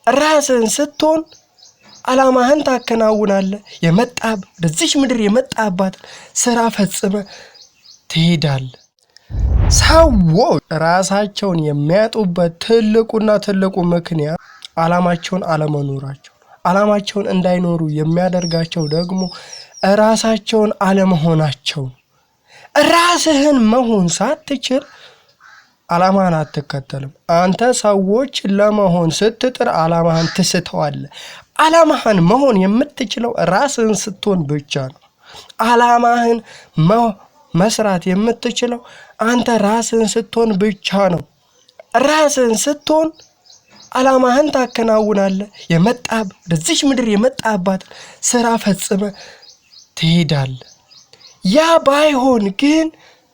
ራስን ስትሆን አላማህን ታከናውናለህ። በዚህ ምድር የመጣባት ስራ ፈጽመ ትሄዳለህ። ሰዎች ራሳቸውን የሚያጡበት ትልቁ ምክንያት አላማቸውን አለመኖራቸው። አላማቸውን እንዳይኖሩ የሚያደርጋቸው ደግሞ ራሳቸውን አለመሆናቸው። ራስህን መሆን ሳትችል አላማህን አትከተልም። አንተ ሰዎች ለመሆን ስትጥር አላማህን ትስተዋለህ። አላማህን መሆን የምትችለው ራስህን ስትሆን ብቻ ነው። አላማህን መስራት የምትችለው አንተ ራስህን ስትሆን ብቻ ነው። ራስህን ስትሆን አላማህን ታከናውናለህ። በዚህ ምድር የመጣባት ስራ ፈጽመ ትሄዳለህ። ያ ባይሆን ግን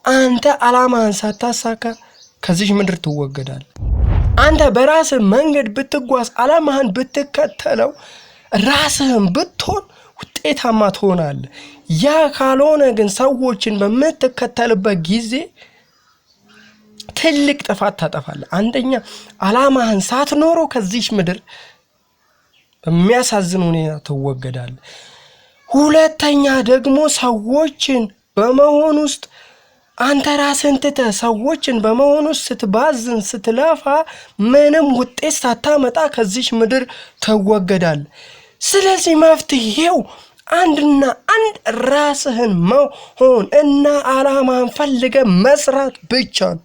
አንተ አላማህን ሳታሳካ ከዚህ ምድር ትወገዳለህ። አንተ በራስህ መንገድ ብትጓዝ አላማህን ብትከተለው ራስህን ብትሆን ውጤታማ ትሆናለህ። ያ ካልሆነ ግን ሰዎችን በምትከተልበት ጊዜ ትልቅ ጥፋት ታጠፋለህ። አንደኛ አላማህን ሳትኖረው ከዚህ ምድር በሚያሳዝን ሁኔታ ትወገዳለህ። ሁለተኛ ደግሞ ሰዎችን በመሆን ውስጥ አንተ ራስህን ትተህ ሰዎችን በመሆን ውስጥ ስትባዝን ስትለፋ ምንም ውጤት ሳታመጣ ከዚህ ምድር ትወገዳለህ። ስለዚህ መፍትሄው አንድና አንድ ራስህን መሆን እና አላማህን ፈልገህ መስራት ብቻ ነው።